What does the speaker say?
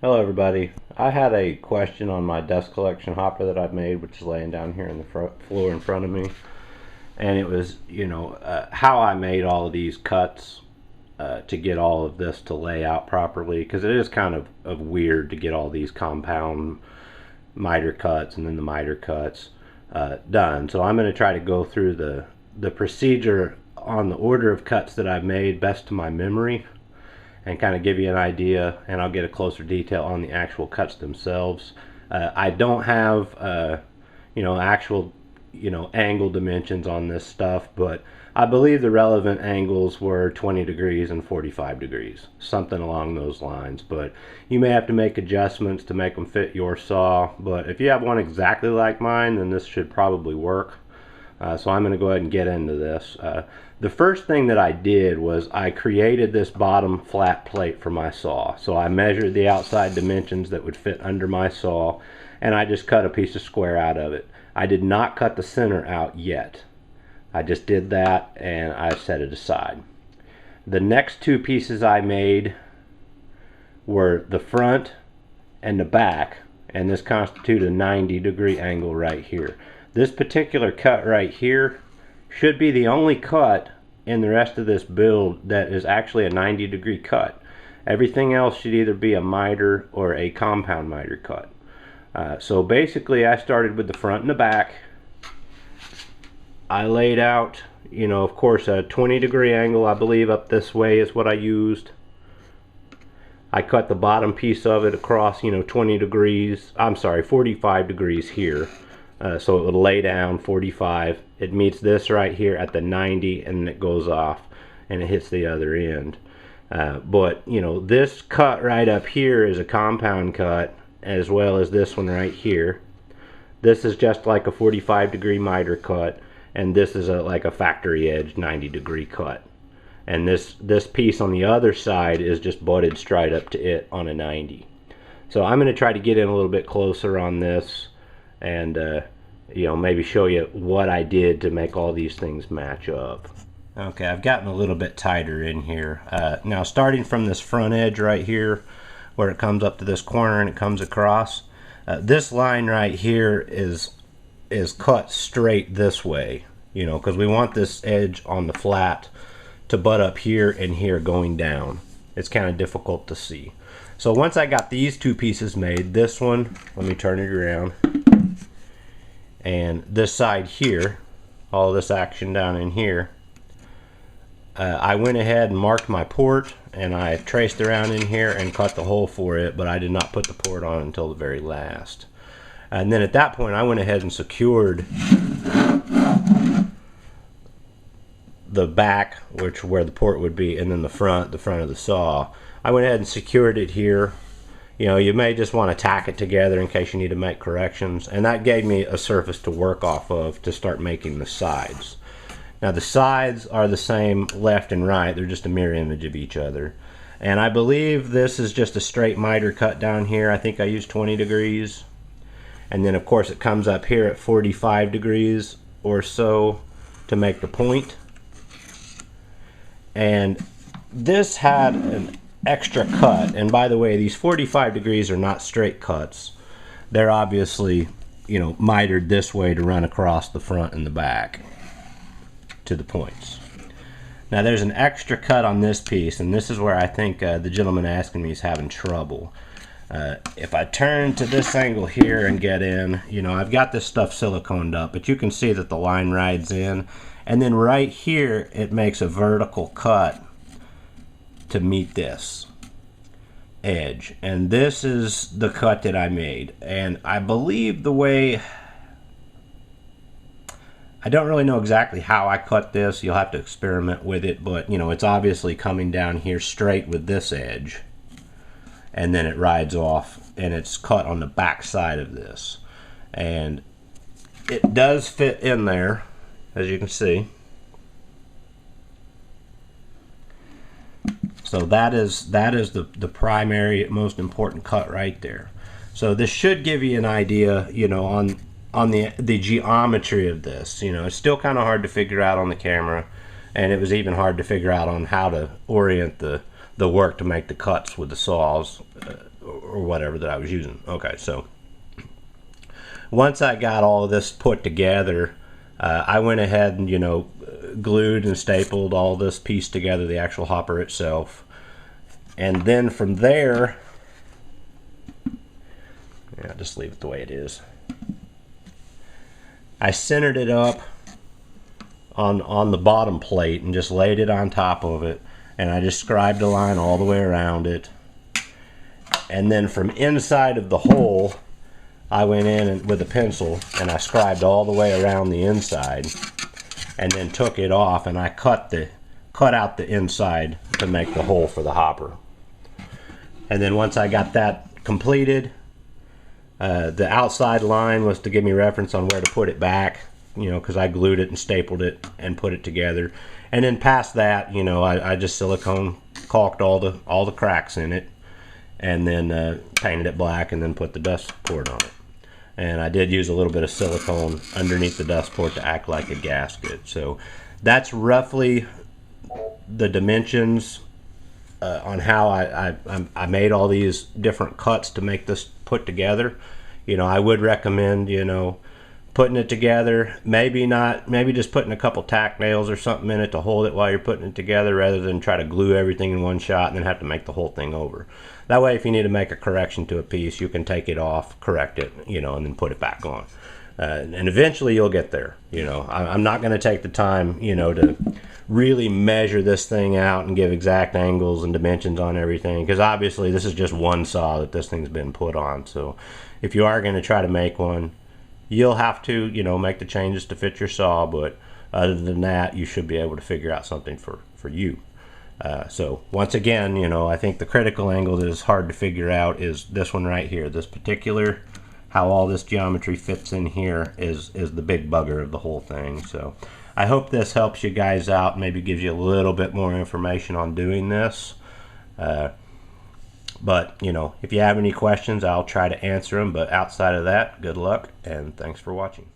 Hello everybody. I had a question on my dust collection hopper that I've made, which is laying down here on the floor in front of me. And it was, how I made all of these cuts to get all of this to lay out properly, because it is kind of weird to get all these compound miter cuts and then the miter cuts done. So I'm going to try to go through the procedure on the order of cuts that I've made best to my memory, and kind of give you an idea, and I'll get a closer detail on the actual cuts themselves. I don't have actual angle dimensions on this stuff, but I believe the relevant angles were 20 degrees and 45 degrees, something along those lines. But you may have to make adjustments to make them fit your saw, but if you have one exactly like mine, then this should probably work. So I'm going to go ahead and get into this. The first thing that I did was I created this bottom flat plate for my saw. So I measured the outside dimensions that would fit under my saw, and I just cut a piece of square out of it. I did not cut the center out yet. I just did that and I set it aside. The next two pieces I made were the front and the back, and this constitutes a 90-degree angle right here. This particular cut right here should be the only cut in the rest of this build that is actually a 90-degree cut. Everything else should either be a miter or a compound miter cut. So basically I started with the front and the back. I laid out, of course, a 20-degree angle, I believe, up this way is what I used. I cut the bottom piece of it across, 20 degrees, I'm sorry, 45 degrees here. So it would lay down 45. It meets this right here at the 90, and it goes off and it hits the other end. But this cut right up here is a compound cut, as well as this one right here. This is just like a 45-degree miter cut, and this is like a factory edge 90-degree cut. And this piece on the other side is just butted straight up to it on a 90. So I'm going to try to get in a little bit closer on this, and maybe show you what I did to make all these things match up. Okay, I've gotten a little bit tighter in here. Now starting from this front edge right here, where it comes up to this corner and it comes across, this line right here is cut straight this way, because we want this edge on the flat to butt up here and here going down. It's kind of difficult to see. So once I got these two pieces made, this one, let me turn it around, and this side here, all this action down in here, I went ahead and marked my port, and I traced around in here and cut the hole for it, but I did not put the port on until the very last. And then at that point I went ahead and secured the back, where the port would be, and then the front of the saw. I went ahead and secured it here. You may just want to tack it together in case you need to make corrections, and that gave me a surface to work off of to start making the sides. Now the sides are the same left and right, they're just a mirror image of each other. And I believe this is just a straight miter cut down here. I think I used 20 degrees. And then of course it comes up here at 45 degrees or so to make the point. And this had an extra cut, and by the way, these 45 degrees are not straight cuts. They're obviously mitered this way to run across the front and the back to the points. Now there's an extra cut on this piece, and this is where I think the gentleman asking me is having trouble. If I turn to this angle here and get in, I've got this stuff siliconed up, but you can see that the line rides in, and then right here it makes a vertical cut to meet this edge, and this is the cut that I made. And I believe the way, I don't really know exactly how I cut this, you'll have to experiment with it, but it's obviously coming down here straight with this edge, and then it rides off and it's cut on the back side of this, and it does fit in there, as you can see. So that is the primary, most important cut right there. So this should give you an idea, on the geometry of this. It's still kind of hard to figure out on the camera, and it was even hard to figure out on how to orient the work to make the cuts with the saws, or whatever that I was using. Okay, so once I got all of this put together, I went ahead and, you know, glued and stapled all this piece together, the actual hopper itself. And then from there, yeah, just leave it the way it is. I centered it up on the bottom plate and just laid it on top of it, and I just scribed a line all the way around it. And then from inside of the hole, I went in with a pencil and I scribed all the way around the inside, and then took it off and I cut out the inside to make the hole for the hopper. And then once I got that completed, the outside line was to give me reference on where to put it back, you know, because I glued it and stapled it and put it together. And then past that, you know, I just silicone caulked all the cracks in it, and then painted it black, and then put the dust port on it. And I did use a little bit of silicone underneath the dust port to act like a gasket. So that's roughly the dimensions on how I made all these different cuts to make this put together. You know, I would recommend, you know, putting it together, maybe just putting a couple tack nails or something in it to hold it while you're putting it together, rather than try to glue everything in one shot and then have to make the whole thing over. That way, if you need to make a correction to a piece, you can take it off, correct it, you know, and then put it back on. And eventually you'll get there. You know, I'm not going to take the time, you know, to really measure this thing out and give exact angles and dimensions on everything, because obviously this is just one saw that this thing's been put on. So if you are going to try to make one, you'll have to, you know, make the changes to fit your saw, but other than that, you should be able to figure out something for you. So once again, you know, I think the critical angle that is hard to figure out is this one right here. This particular, how all this geometry fits in here is the big bugger of the whole thing. So I hope this helps you guys out, maybe gives you a little bit more information on doing this. But, you know, if you have any questions, I'll try to answer them. But outside of that, good luck, and thanks for watching.